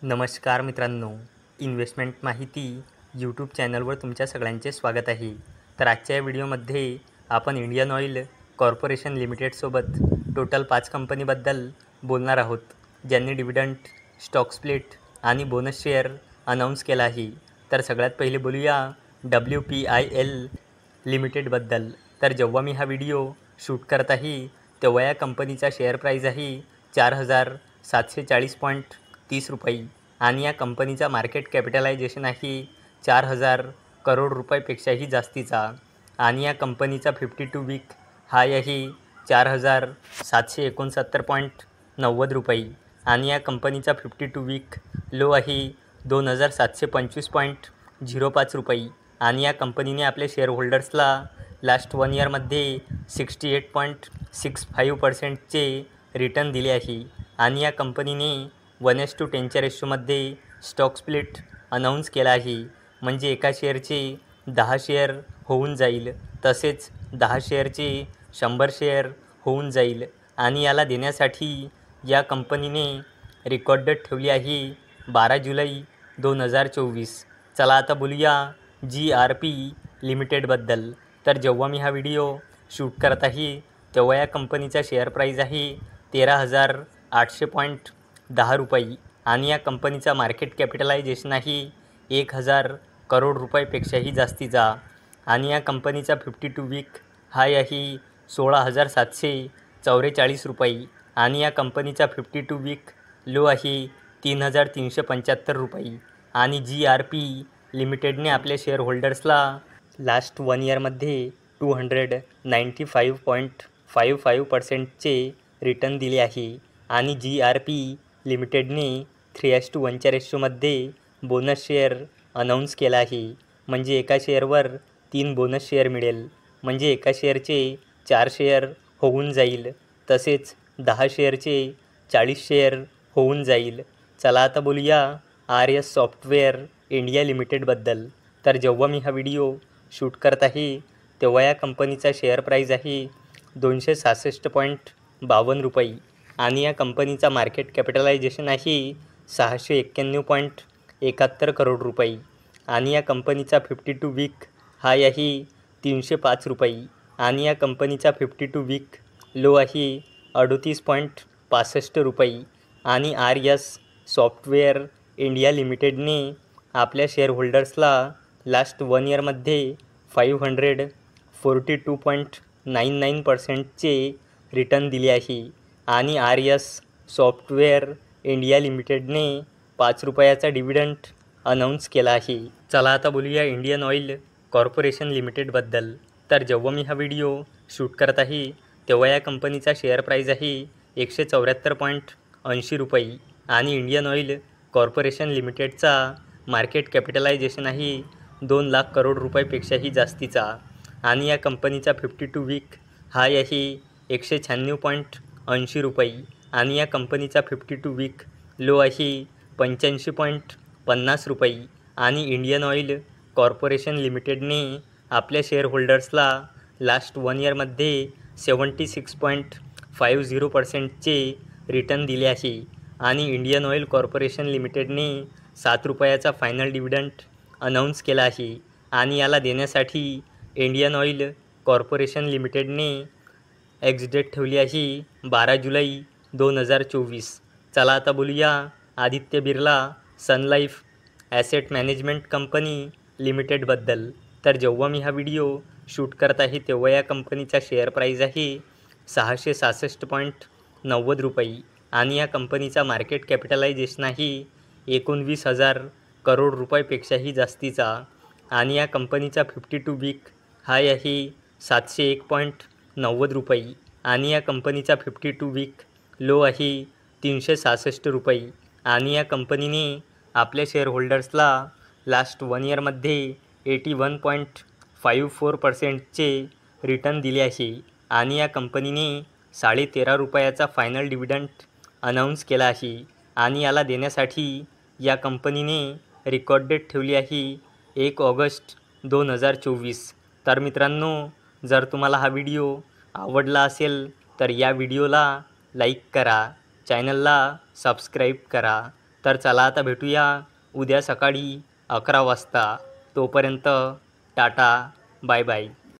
नमस्कार मित्रांनो, इन्व्हेस्टमेंट माहिती यूट्यूब चॅनलवर तुमच्या सगळ्यांचे स्वागत आहे. तर आजच्या या व्हिडिओमध्ये आपण इंडियन ऑइल कॉर्पोरेशन लिमिटेडसोबत टोटल 5 कंपनीबद्दल बोलणार आहोत, ज्यांनी डिव्हिडंड, स्टॉक स्प्लिट आणि बोनस शेअर अनाऊन्स केला आहे. तर सगळ्यात पहिले बोलूया WPIL लिमिटेडबद्दल. तर जेव्हा मी हा व्हिडिओ शूट करत आहे तेव्हा या कंपनीचा शेअर प्राईज आहे 4,740.30 रुपये आणि या कंपनीचा मार्केट कॅपिटलायझेशन आहे 4,000 करोड रुपयापेक्षाही जास्तीचा आणि या कंपनीचा 52 वीक हाय आहे 4,769.90 रुपये आणि या कंपनीचा 52 वीक लो आहे 2,725.05 रुपये आणि या कंपनीने आपल्या शेअर होल्डर्सला लास्ट 1 इयरमध्ये 68.65%चे रिटर्न दिले आहे आणि या कंपनीने 1:10च्या रेशोमध्ये स्टॉक स्प्लिट अनाऊन्स केला आहे. म्हणजे एका शेअरचे 10 शेअर होऊन जाईल, तसेच 10 शेअरचे 100 शेअर होऊन जाईल आणि याला देण्यासाठी या कंपनीने रेकॉर्ड डेट ठेवली आहे 12 जुलै 2024. चला आता बोलूया GRP लिमिटेडबद्दल. तर जेव्हा मी हा व्हिडिओ शूट करत आहे तेव्हा या कंपनीचा शेअर प्राईज आहे 13,800.10 रुपये आणि या कंपनीचा मार्केट कॅपिटलायझेशन आहे 1,000 करोड रुपयापेक्षाही जास्तीचा आणि या कंपनीचा 52 वीक हाय आहे 16,744 रुपये आणि या कंपनीचा 52 वीक लो आहे 3,375 रुपये आणि GRP लिमिटेडने आपल्या शेअर होल्डर्सला लास्ट 1 इयरमध्ये 295.55%चे रिटर्न दिले आहे आणि GRP लिमिटेडने 3:1च्या रेशोमध्ये बोनस शेअर अनाऊन्स केला आहे. म्हणजे एका शेअरवर 3 बोनस शेअर मिळेल. म्हणजे एका शेअरचे 4 शेअर होऊन जाईल, तसेच 10 शेअरचे 40 शेअर होऊन जाईल. चला आता बोलूया RS सॉफ्टवेअर इंडिया लिमिटेडबद्दल. तर जेव्हा मी हा व्हिडिओ शूट करत आहे तेव्हा या कंपनीचा शेअर प्राईज आहे 266.52 रुपये आणि या कंपनीचा मार्केट कॅपिटलायझेशन आहे 691.71 करोड रुपये आणि या कंपनीचा 52 वीक हाय आहे 305 रुपये आणि या कंपनीचा 52 वीक लो आहे 38.65 रुपये आणि RS सॉफ्टवेअर इंडिया लिमिटेडने आपल्या शेअर होल्डर्सला लास्ट 1 इयरमध्ये 542.99%चे रिटर्न दिले आहे आणि RS सॉफ्टवेअर इंडिया लिमिटेडने 5 रुपयाचा डिव्हिडंड अनाऊन्स केला आहे. चला आता बोलूया इंडियन ऑइल कॉर्पोरेशन लिमिटेडबद्दल. तर जेव्हा मी हा व्हिडिओ शूट करत आहे तेव्हा या कंपनीचा शेअर प्राईज आहे 174.80 रुपये आणि इंडियन ऑइल कॉर्पोरेशन लिमिटेडचा मार्केट कॅपिटलायझेशन आहे 2 लाख करोड रुपयापेक्षाही जास्तीचा आणि या कंपनीचा 52 वीक हाय आहे 196.80 रुपये आणि या कंपनीचा 52 वीक लो आहे 85.50 रुपये आणि इंडियन ऑइल कॉर्पोरेशन लिमिटेडने आपल्या शेअर होल्डर्सला लास्ट 1 इयरमध्ये 76.50%चे रिटर्न दिले आहे आणि इंडियन ऑइल कॉर्पोरेशन लिमिटेडने 7 रुपयाचा फायनल डिव्हिडंड अनाऊन्स केला आहे आणि याला देण्यासाठी इंडियन ऑइल कॉर्पोरेशन लिमिटेडने एक्स डेट ठेवली आहे 12 जुलै 2024. चला आता बोलूया Aditya Birla sun life asset management company लिमिटेडबद्दल. तर जेव्हा मी हा व्हिडिओ शूट करत आहे तेव्हा या कंपनीचा शेअर प्राईज आहे 666.90 रुपये आणि या कंपनीचा मार्केट कॅपिटलायझेशन आहे 19,000 करोड रुपयापेक्षाही जास्तीचा आणि या कंपनीचा 52 वीक हाय आहे 701.90 रुपये आणि या कंपनीचा 52 वीक लो आहे 366 रुपये आणि या कंपनीने आपल्या शेअर होल्डर्सला लास्ट 1 इयरमध्ये 81.54%चे रिटर्न दिले आहे आणि या कंपनीने 13.5 रुपयाचा फायनल डिव्हिडंड अनाऊन्स केला आहे आणि याला देण्यासाठी या कंपनीने रेकॉर्ड डेट ठेवली आहे 1 ऑगस्ट 2024. तर मित्रांनो, जर तुम्हाला हा व्हिडिओ आवडला असेल तर या व्हिडिओला लाईक करा, चॅनलला सबस्क्राईब करा तर चला आता भेटूया उद्या सकाळी 11 वाजता. तोपर्यंत टाटा, बाय बाय.